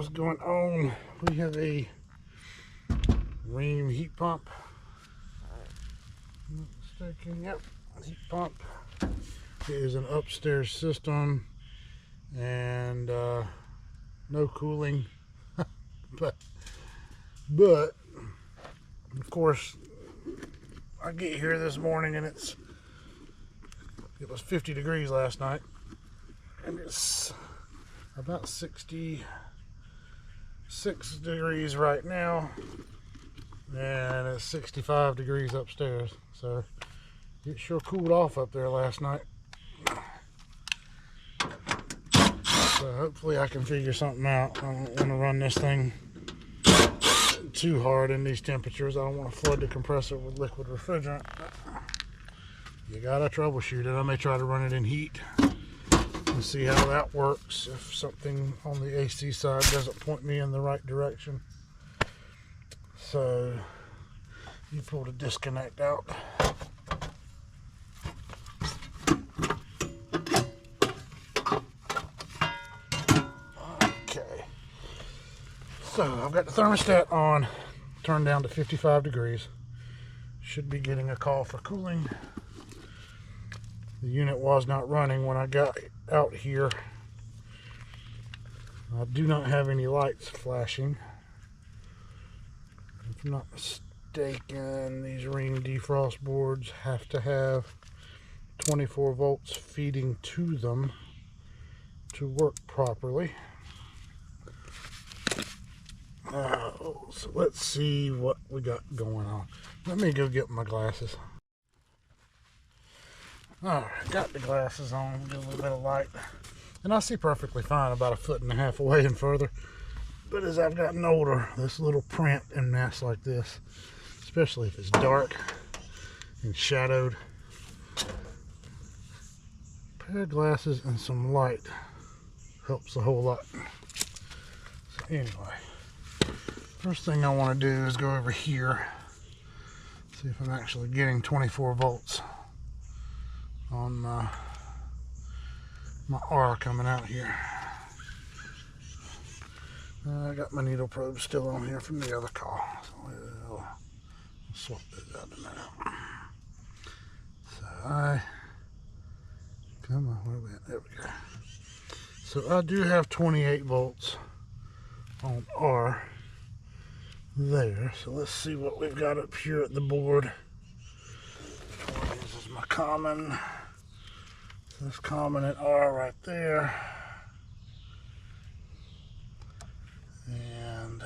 what's going on. We have a Ream heat pump. Not mistaken, yep, heat pump. It is an upstairs system and no cooling, but of course I get here this morning and it was 50 degrees last night, and it's about 66 degrees right now, and it's 65 degrees upstairs, so it sure cooled off up there last night. So hopefully I can figure something out. I don't want to run this thing too hard in these temperatures. I don't want to flood the compressor with liquid refrigerant. You gotta troubleshoot it. I may try to run it in heat and see how that works if something on the AC side doesn't point me in the right direction. So you pull the disconnect out. Okay, so I've got the thermostat on, turned down to 55 degrees. Should be getting a call for cooling. The unit was not running when I got out here. I do not have any lights flashing. If I'm not mistaken, these Ring defrost boards have to have 24 volts feeding to them to work properly. So let's see what we got going on. Let me go get my glasses. Alright, got the glasses on, get a little bit of light, and I see perfectly fine about 1.5 feet away and further. But as I've gotten older, this little print and mess like this, especially if it's dark and shadowed, a pair of glasses and some light helps a whole lot. So anyway, first thing I want to do is go over here, see if I'm actually getting 24 volts on my R coming out here. I got my needle probe still on here from the other call, so we'll swap those out in a minute. So come on, where are we at? There we go. So I do have 28 volts on R there. So let's see what we've got up here at the board. This is my common. This common at R right there. And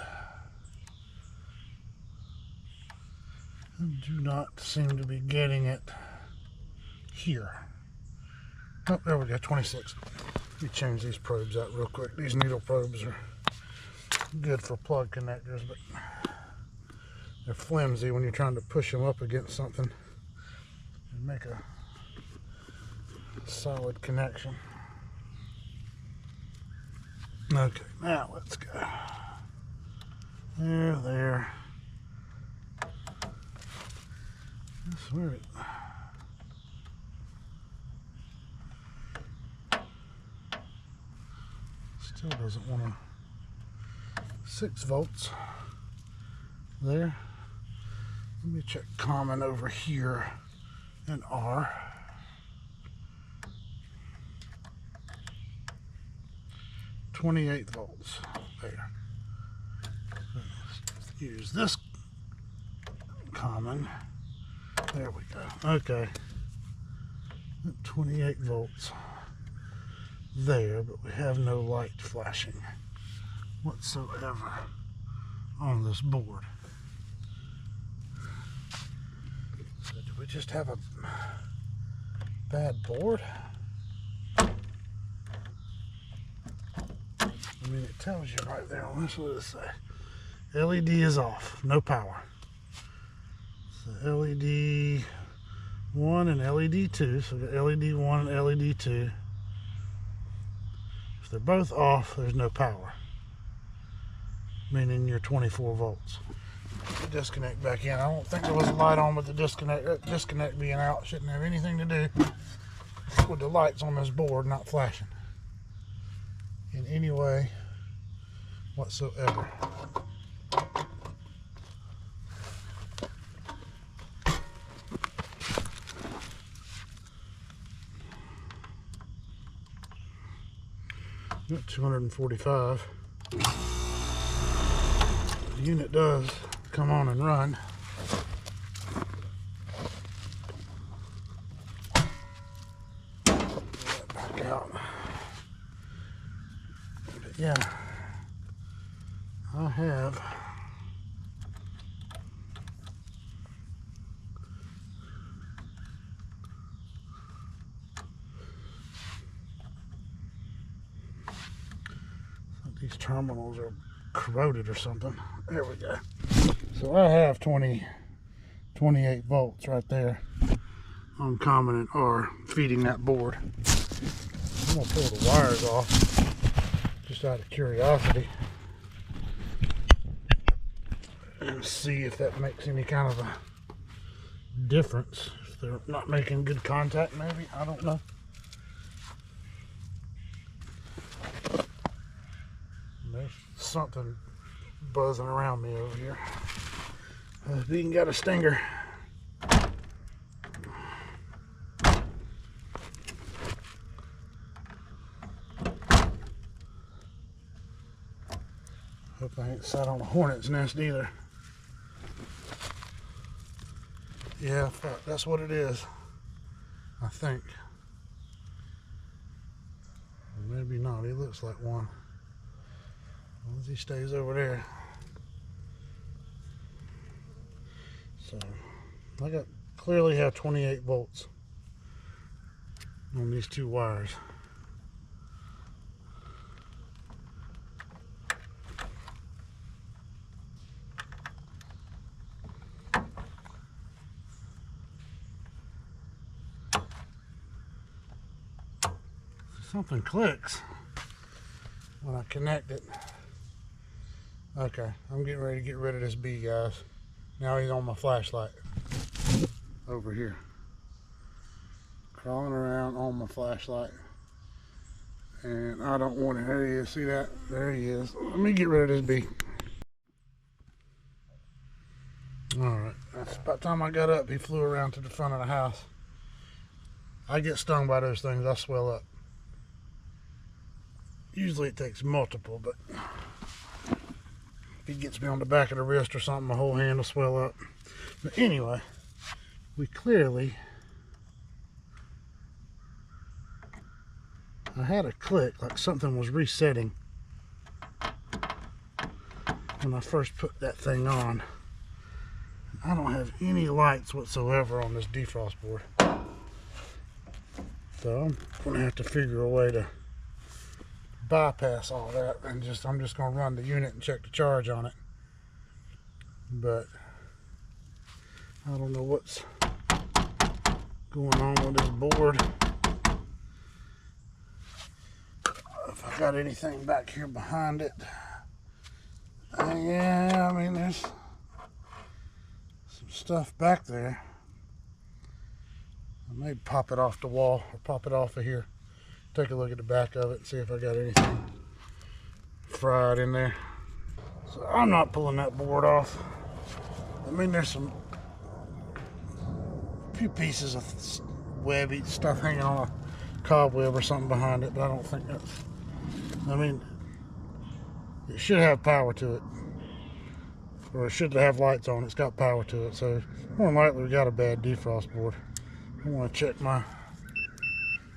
I do not seem to be getting it here. Oh, there we go, 26. Let me change these probes out real quick. These needle probes are good for plug connectors, but they're flimsy when you're trying to push them up against something and make a solid connection. Okay, now let's go. There. That's where it. Still doesn't want to. 6 volts. There. Let me check common over here in R. .28 volts there. Let's use this common. There we go. Okay. 28 volts there, but we have no light flashing whatsoever on this board. So do we just have a bad board? I mean, it tells you right there on this. What does it say? LED is off, no power. So LED 1 and LED 2. So we got LED 1 and LED 2. If they're both off, there's no power, meaning you're 24 volts. The disconnect back in. I don't think there was a light on with the disconnect. That disconnect being out shouldn't have anything to do with the lights on this board not flashing in any way, whatsoever. Got 245. The unit does come on and run. Back out. But yeah, I have these terminals are corroded or something. There we go. So I have 28 volts right there on common and R feeding that board. I'm gonna pull the wires off just out of curiosity and see if that makes any kind of a difference. If they're not making good contact, maybe, I don't know. There's something buzzing around me over here. He even got a stinger. Hope I ain't sat on a hornet's nest either. Yeah, that's what it is, I think. Or maybe not. He looks like one. As long as he stays over there. So I clearly have 28 volts on these two wires. Something clicks when I connect it. Okay, I'm getting ready to get rid of this bee, guys. Now he's on my flashlight over here, crawling around on my flashlight, and I don't want it. There he is. See that? There he is. Let me get rid of this bee. All right, that's about the time I got up. He flew around to the front of the house. I get stung by those things. I swell up. Usually it takes multiple, but if he gets me on the back of the wrist or something, my whole hand will swell up. But anyway, I had a click like something was resetting when I first put that thing on. I don't have any lights whatsoever on this defrost board, so I'm gonna have to figure a way to bypass all that, and I'm just gonna run the unit and check the charge on it. But I don't know what's going on with this board. If I got anything back here behind it. Yeah, I mean, there's some stuff back there. I may pop it off the wall or pop it off of here. Take a look at the back of it and see if I got anything fried in there. So I'm not pulling that board off. I mean, there's a few pieces of webby stuff hanging on a cobweb or something behind it, but I don't think that's, I mean, it should have power to it, or it should have lights on. It's got power to it, so more than likely we got a bad defrost board. I want to check my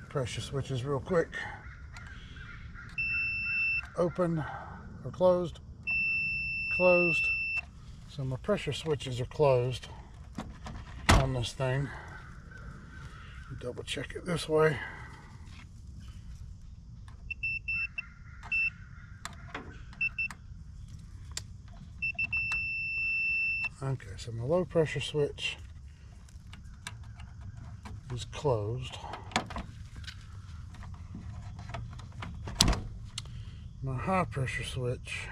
pressure switches real quick. Open or closed? Closed. So my pressure switches are closed on this thing. Double check it this way. Okay, so my low pressure switch is closed. My high pressure switch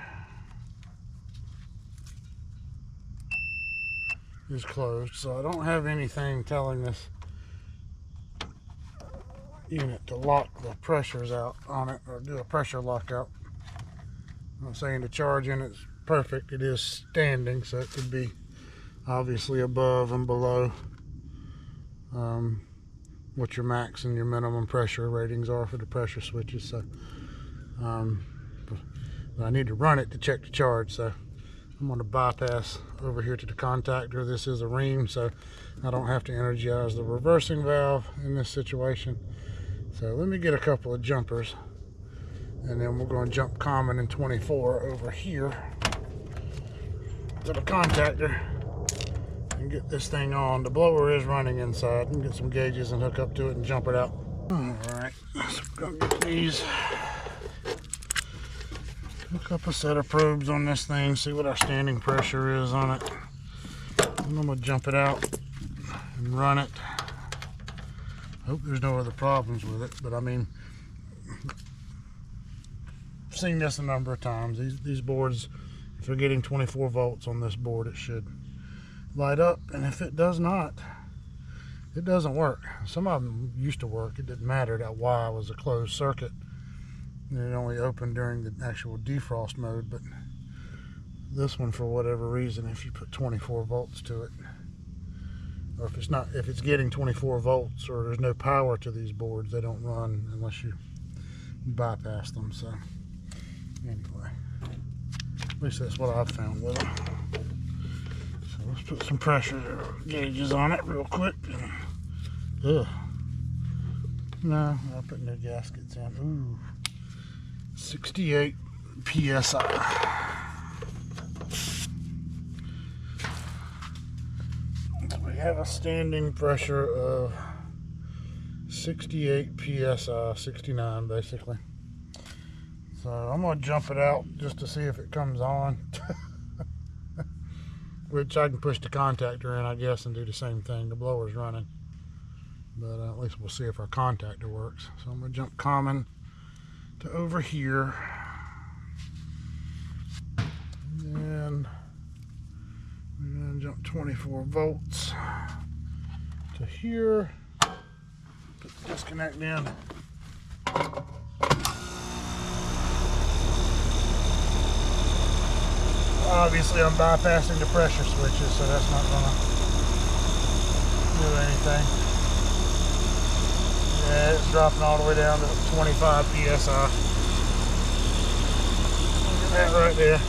is closed, so I don't have anything telling this unit to lock the pressures out on it or do a pressure lockout. I'm not saying the charge in it's perfect. It is standing, so it could be obviously above and below what your max and your minimum pressure ratings are for the pressure switches. So but I need to run it to check the charge, so I'm going to bypass over here to the contactor. This is a ream, so I don't have to energize the reversing valve in this situation. So let me get a couple of jumpers, and then we're going to jump common in 24 over here to the contactor and get this thing on. The blower is running inside. I can get some gauges and hook up to it and jump it out. Alright, so we're going to get these. Hook up a set of probes on this thing, see what our standing pressure is on it. And I'm going to jump it out and run it. Hope there's no other problems with it, but I mean, I've seen this a number of times. These boards, if you're getting 24 volts on this board, it should light up, and if it does not, it doesn't work. Some of them used to work. It didn't matter. That Y was a closed circuit. It only opened during the actual defrost mode, but this one, for whatever reason, if you put 24 volts to it, or if it's getting 24 volts or there's no power to these boards, they don't run unless you bypass them. So anyway, at least that's what I've found with them. So let's put some pressure gauges on it real quick. Ugh. No, I'll put new gaskets in. Ooh. 68 psi. So we have a standing pressure of 68 psi, 69 basically. So I'm going to jump it out just to see if it comes on. Which I can push the contactor in, I guess, and do the same thing. The blower's running. But at least we'll see if our contactor works. So I'm going to jump common to over here, and then we're going to jump 24 volts to here, put the disconnect in. Obviously I'm bypassing the pressure switches, so that's not going to do anything. Yeah, it's dropping all the way down to 25 psi. Look at that right there.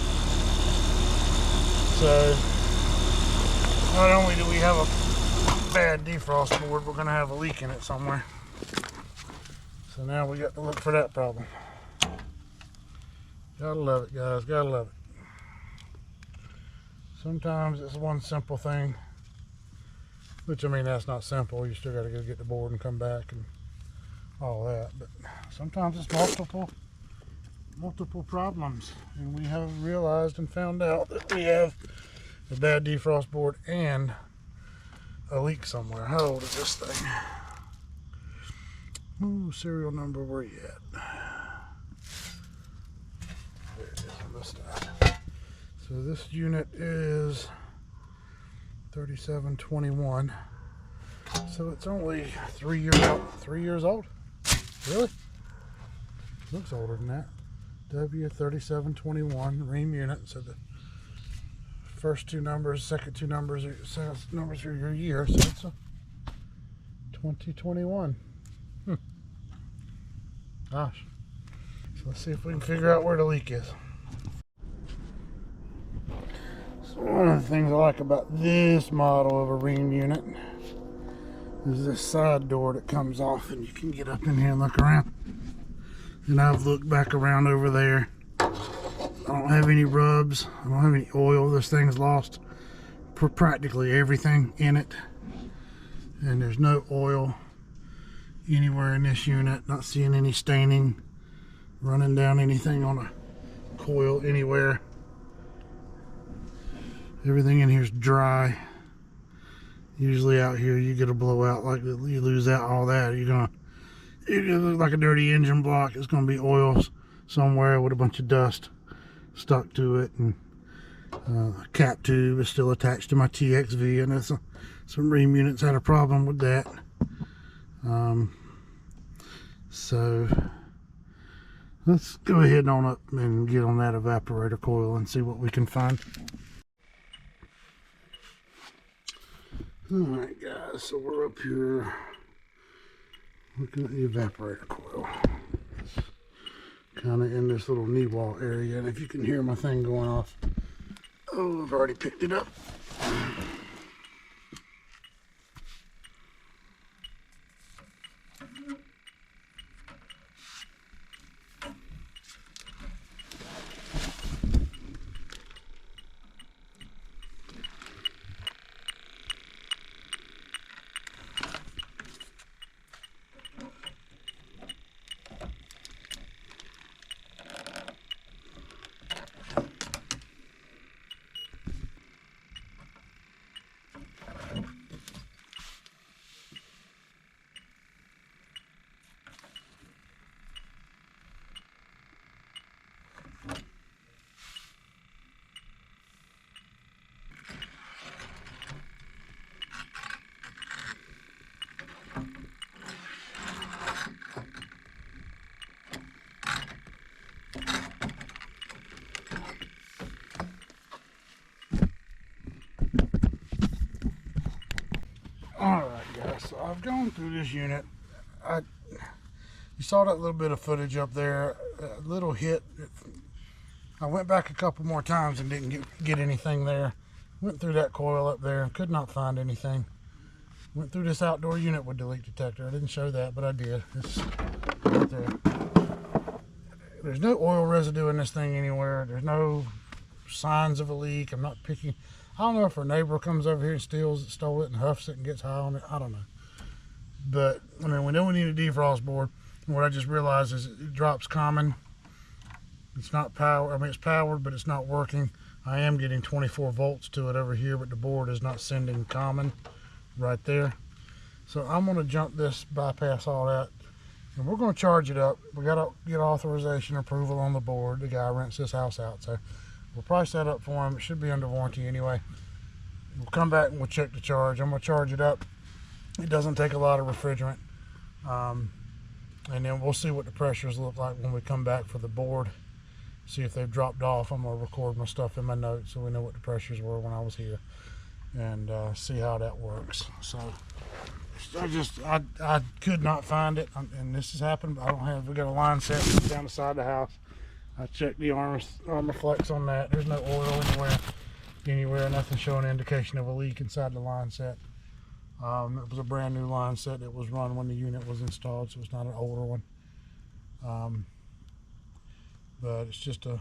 So, not only do we have a bad defrost board, we're going to have a leak in it somewhere. So now we got to look for that problem. Gotta love it, guys. Gotta love it. Sometimes it's one simple thing, which, I mean, that's not simple. You still got to go get the board and come back and all that, but sometimes it's multiple problems, and we have realized and found out that we have a bad defrost board and a leak somewhere. How old is this thing? Ooh, serial number, where you at? There it is on this side. So this unit is 3721, so it's only 3 years old. 3 years old? Really? Looks older than that. W3721 ream unit. So the first two numbers, second two numbers are your year. So it's a 2021. Gosh. So let's see if we can figure out where the leak is. So one of the things I like about this model of a ream unit is this side door that comes off, and you can get up in here and look around. And I've looked back around over there. I don't have any rubs. I don't have any oil. This thing's lost practically everything in it. And there's no oil anywhere in this unit. Not seeing any staining running down anything on a coil anywhere. Everything in here is dry. Usually out here you get a blowout, like you lose out all that. It look like a dirty engine block. It's gonna be oil somewhere with a bunch of dust stuck to it, and a cap tube is still attached to my TXV. And some ream units had a problem with that. So Let's go ahead on up and get on that evaporator coil and see what we can find. Alright guys, so we're up here looking at the evaporator coil. It's kind of in this little knee wall area, and if you can hear my thing going off, oh, I've already picked it up. Alright guys, so I've gone through this unit. You saw that little bit of footage up there, a little hit. I went back a couple more times and didn't get anything there. Went through that coil up there and could not find anything. Went through this outdoor unit with the leak detector. I didn't show that, but I did. It's right there. There's no oil residue in this thing anywhere. There's no signs of a leak. I'm not picking. I don't know if our neighbor comes over here and stole it and huffs it and gets high on it. I don't know. But, I mean, we know we need a defrost board. And what I just realized is it drops common. It's not power. I mean, it's powered, but it's not working. I am getting 24 volts to it over here, but the board is not sending common right there. So I'm going to jump this, bypass all that, and we're going to charge it up. We got to get authorization approval on the board. The guy rents this house out, so we'll price that up for him. It should be under warranty anyway. We'll come back and we'll check the charge. I'm going to charge it up. It doesn't take a lot of refrigerant. And then we'll see what the pressures look like when we come back for the board. See if they've dropped off. I'm going to record my stuff in my notes so we know what the pressures were when I was here. And see how that works. So I could not find it. And this has happened. We got a line set down the side of the house. I checked the armor flex on that. There's no oil anywhere, nothing showing indication of a leak inside the line set. It was a brand new line set that was run when the unit was installed, so it's not an older one. But it's just a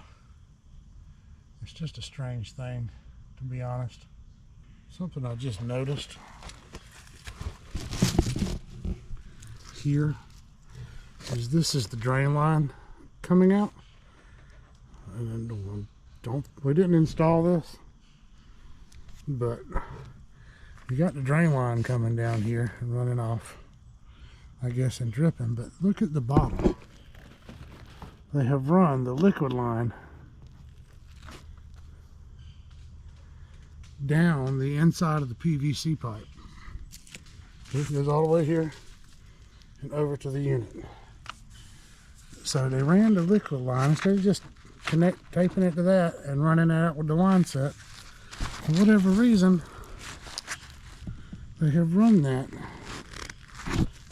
strange thing, to be honest. Something I just noticed here is this is the drain line coming out. And we didn't install this, but you got the drain line coming down here and running off, I guess, and dripping. But look at the bottom. They have run the liquid line down the inside of the PVC pipe. It goes all the way here and over to the unit. So they ran the liquid line instead of just taping it to that and running it out with the line set. For whatever reason, they have run that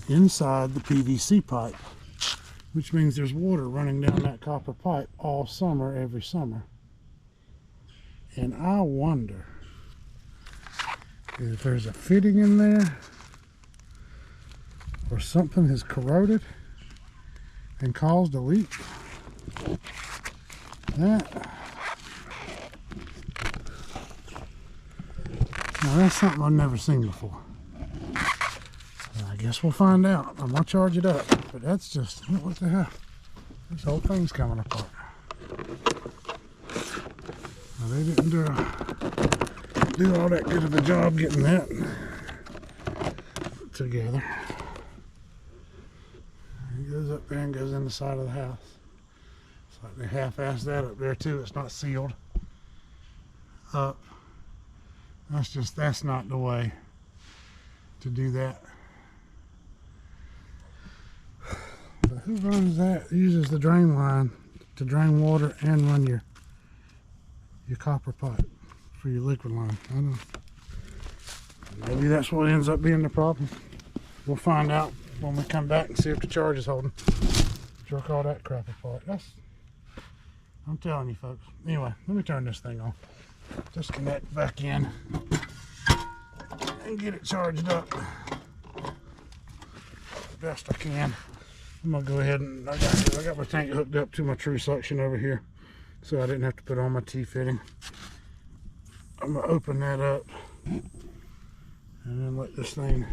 inside the PVC pipe, which means there's water running down that copper pipe all summer, every summer. And I wonder if there's a fitting in there or something has corroded and caused a leak. That's something I've never seen before. I guess we'll find out. I'm gonna charge it up, but that's just, what the hell? This whole thing's coming apart. Now, they didn't do all that good of a job getting that together. It goes up there and goes in the side of the house. It's like they half-assed that up there too. It's not sealed up. That's not the way to do that. But Who runs that? Uses the drain line to drain water and run your copper pipe for your liquid line. I don't know. Maybe that's what ends up being the problem. We'll find out when we come back and see if the charge is holding. Jerk all that crap apart. I'm telling you folks. Anyway, let me turn this thing on. Disconnect back in and get it charged up best I can. I'm gonna go ahead and I got my tank hooked up to my true suction over here, so I didn't have to put on my T-fitting. I'm gonna open that up and then let this thing,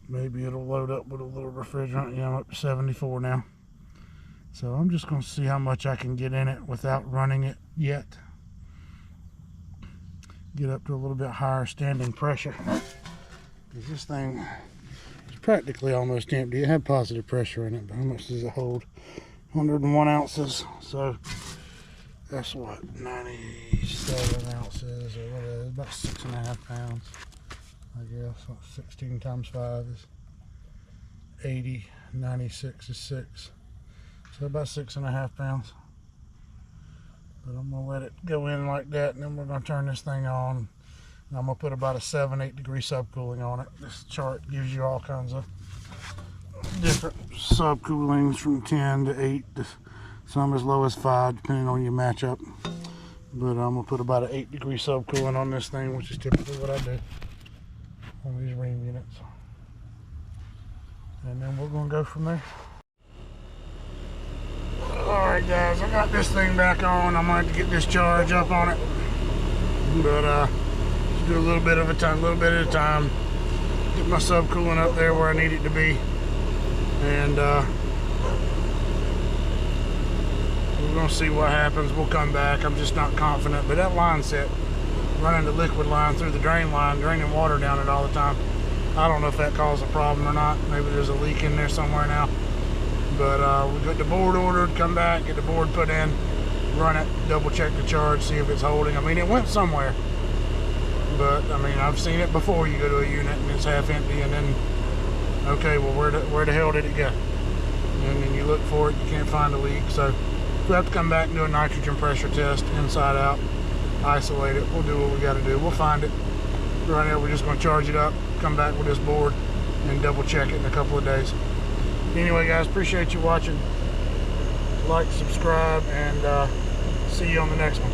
maybe it'll load up with a little refrigerant. Yeah, I'm up to 74 now. So I'm just gonna see how much I can get in it without running it yet. Get up to a little bit higher standing pressure. Because this thing is practically almost empty. It had positive pressure in it, but how much does it hold? 101 ounces. So that's what, 97 ounces or whatever, about 6.5 pounds. I guess 16 times 5 is 80, 96 is 6. So about 6.5 pounds. But I'm gonna let it go in like that, and then we're gonna turn this thing on. And I'm gonna put about a 7-8 degree subcooling on it. This chart gives you all kinds of different subcoolings from 10 to 8 to some as low as 5, depending on your matchup. But I'm gonna put about an 8 degree subcooling on this thing, which is typically what I do on these Ream units. And then we're gonna go from there. Alright guys, I got this thing back on. I'm going to have to get this charge up on it. But just do a little bit at a time. Get my subcooling up there where I need it to be. And we're going to see what happens. We'll come back. I'm just not confident. But that line set, running the liquid line through the drain line, draining water down it all the time, I don't know if that caused a problem or not. Maybe there's a leak in there somewhere now. But we got the board ordered, come back, get the board put in, run it, double check the charge, see if it's holding. I mean, it went somewhere, but I mean, I've seen it before. You go to a unit and it's half empty, and then, okay, well, where the hell did it go? And then you look for it, you can't find a leak. So we have to come back and do a nitrogen pressure test, inside out, isolate it. We'll do what we got to do. We'll find it. Right now, we're just going to charge it up, come back with this board, and double check it in a couple of days. Anyway guys, appreciate you watching. Like, subscribe, and see you on the next one.